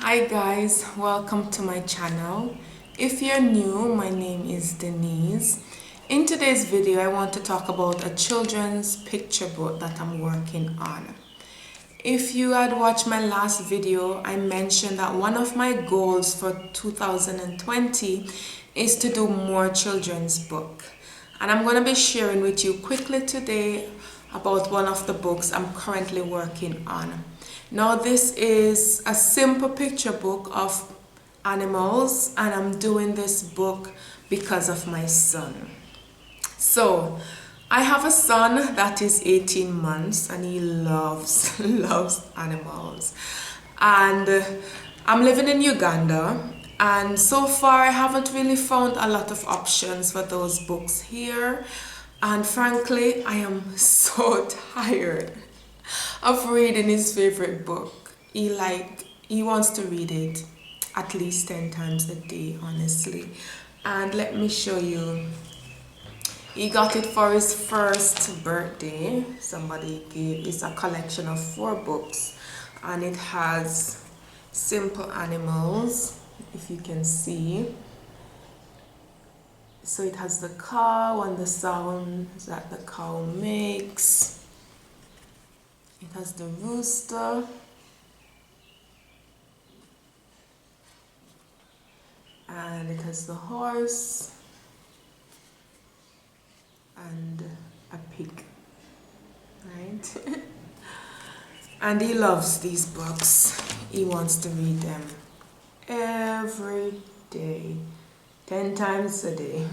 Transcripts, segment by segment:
Hi guys, welcome to my channel. If you're new, my name is Denise. In today's video, I want to talk about a children's picture book that I'm working on. If you had watched my last video, I mentioned that one of my goals for 2020 is to do more children's book. And I'm going to be sharing with you quickly today about one of the books I'm currently working on. Now this is a simple picture book of animals, and I'm doing this book because of my son. So I have a son that is 18 months and he loves animals. And I'm living in Uganda, and so far I haven't really found a lot of options for those books here. And frankly, I am so tired of reading his favorite book. He wants to read it at least 10 times a day, honestly. And let me show you. He got it for his first birthday. It's a collection of 4 books, and it has simple animals, if you can see. So it has the cow and the sounds that the cow makes. It has the rooster. And it has the horse and a pig, right? And he loves these books. He wants to read them every day, 10 times a day.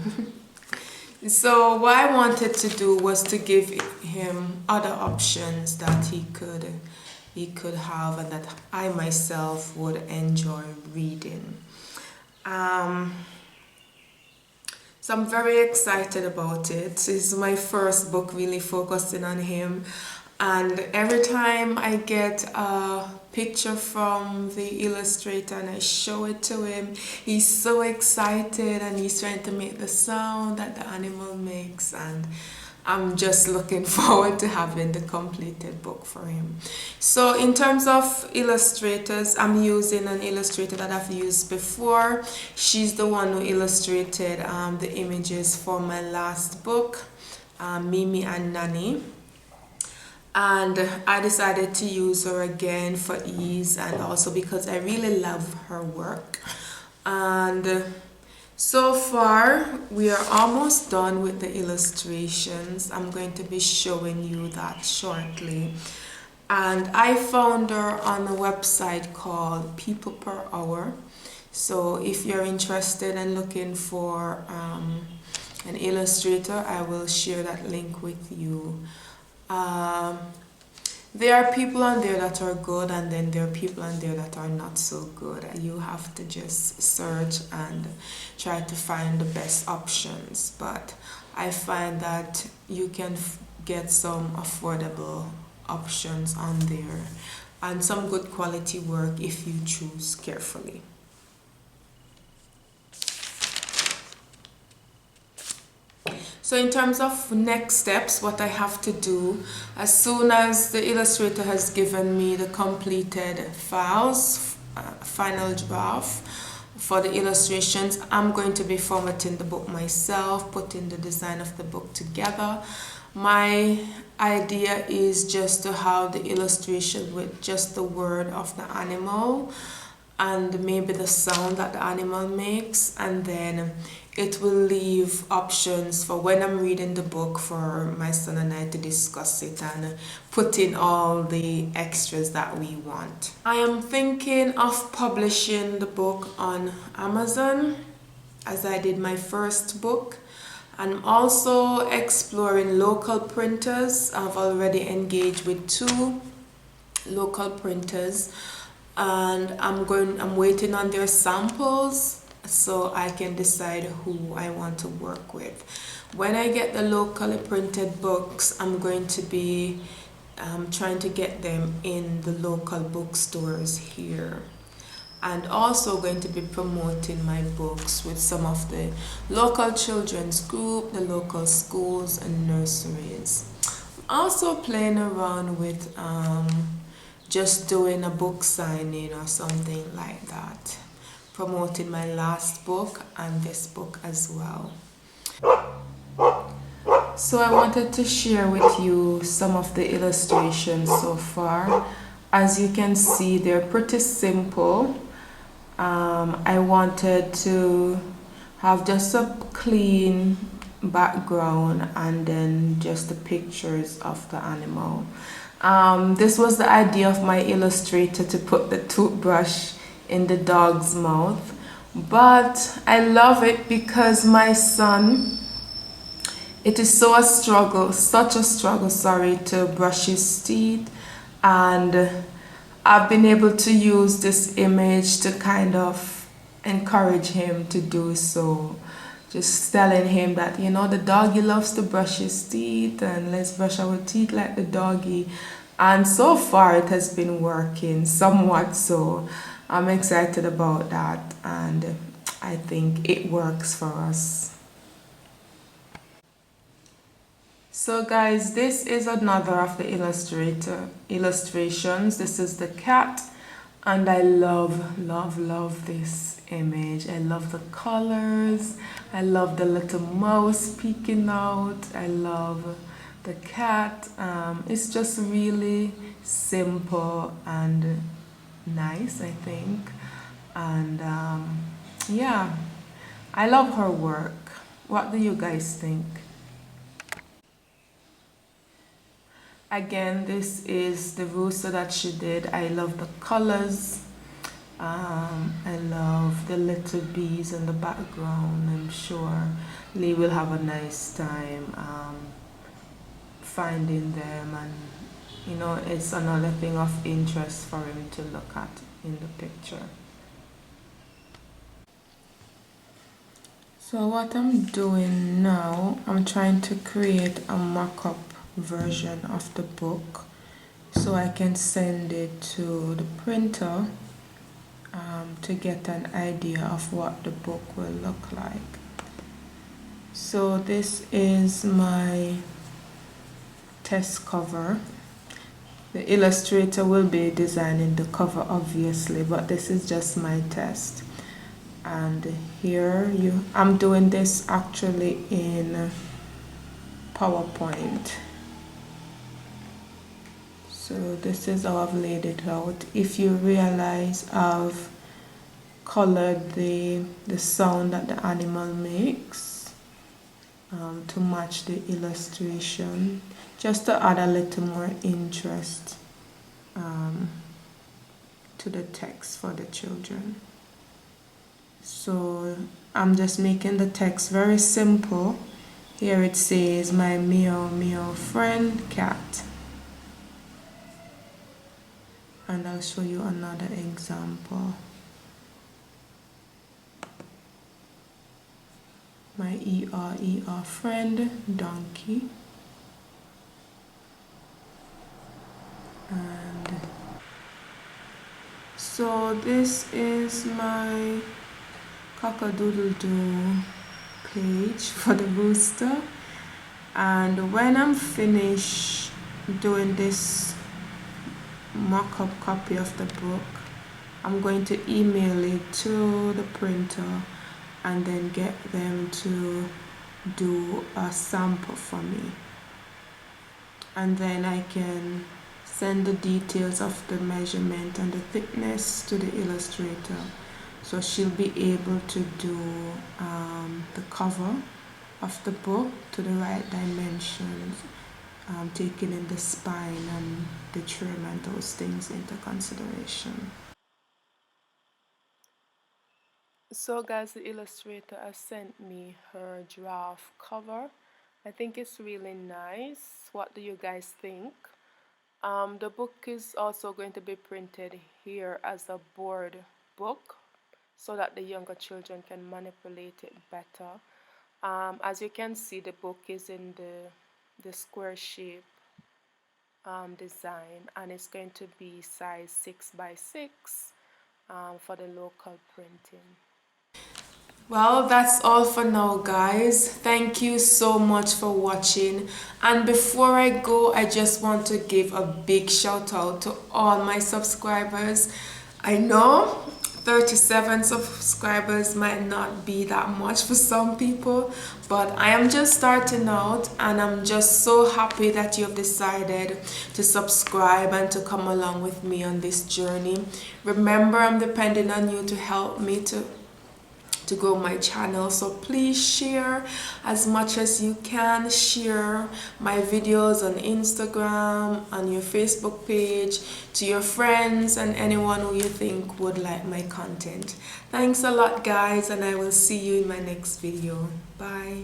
So what I wanted to do was to give him other options that he could have, and that I myself would enjoy reading. So I'm very excited about it. This is my first book really focusing on him. And every time I get a picture from the illustrator and I show it to him, he's so excited and he's trying to make the sound that the animal makes. And I'm just looking forward to having the completed book for him. So in terms of illustrators, I'm using an illustrator that I've used before. She's the one who illustrated the images for my last book, Mimi and Nani. And I decided to use her again for ease, and also because I really love her work. And so far we are almost done with the illustrations. I'm going to be showing you that shortly. And I found her on a website called People Per Hour. So if you're interested and looking for an illustrator, I will share that link with you. There are people on there that are good, and then there are people on there that are not so good. You have to just search and try to find the best options. But I find that you can get some affordable options on there and some good quality work if you choose carefully. So in terms of next steps, what I have to do, as soon as the illustrator has given me the completed files, final draft for the illustrations, I'm going to be formatting the book myself, putting the design of the book together. My idea is just to have the illustration with just the word of the animal and maybe the sound that the animal makes, and then it will leave options for when I'm reading the book for my son and I to discuss it and put in all the extras that we want. I am thinking of publishing the book on Amazon as I did my first book. I'm also exploring local printers. I've already engaged with 2 local printers, and I'm waiting on their samples so I can decide who I want to work with. When I get the locally printed books, I'm going to be trying to get them in the local bookstores here, and also going to be promoting my books with some of the local children's group, the local schools and nurseries. I'm also playing around with just doing a book signing or something like that, promoting my last book and this book as well. So I wanted to share with you some of the illustrations so far. As you can see, they're pretty simple. I wanted to have just a clean background and then just the pictures of the animal. This was the idea of my illustrator, to put the toothbrush in the dog's mouth, but I love it because my son, it is so a struggle, such a struggle, sorry, to brush his teeth, and I've been able to use this image to kind of encourage him to do so. Just telling him that, you know, the doggy loves to brush his teeth and let's brush our teeth like the doggy. And so far it has been working somewhat, so I'm excited about that, and I think it works for us. So guys, this is another of the illustrations. This is the cat, and I love this image. I love the colors. I love the little mouse peeking out. I love the cat. It's just really simple and nice, I think. And yeah, I love her work. What do you guys think? Again, this is the rooster that she did. I love the colors. I love the little bees in the background. I'm sure Lee will have a nice time finding them, and you know, it's another thing of interest for him to look at in the picture. So what I'm doing now, I'm trying to create a mock-up version of the book so I can send it to the printer to get an idea of what the book will look like. So this is my test cover. The illustrator will be designing the cover obviously, but this is just my test. And here I'm doing this actually in PowerPoint. So this is how I've laid it out. If you realize, I've colored the sound that the animal makes to match the illustration, just to add a little more interest to the text for the children. So I'm just making the text very simple. Here it says, my meow meow friend cat. And I'll show you another example. My ER friend donkey. And so this is my cock-a-doodle-doo page for the rooster, and when I'm finished doing this mock-up copy of the book, I'm going to email it to the printer and then get them to do a sample for me, and then I can send the details of the measurement and the thickness to the illustrator, so she'll be able to do the cover of the book to the right dimensions, taking in the spine and the trim and those things into consideration. So guys, the illustrator has sent me her draft cover. I think it's really nice. What do you guys think? The book is also going to be printed here as a board book so that the younger children can manipulate it better. As you can see, the book is in the square shape design, and it's going to be size 6 by 6 for the local printing. Well, that's all for now, guys. Thank you so much for watching. And before I go, I just want to give a big shout out to all my subscribers. I know 37 subscribers might not be that much for some people, but I am just starting out and I'm just so happy that you have decided to subscribe and to come along with me on this journey. Remember, I'm depending on you to help me to grow my channel, so please share as much as you can. Share my videos on Instagram, on your Facebook page, to your friends and anyone who you think would like my content. Thanks a lot, guys, and I will see you in my next video. Bye.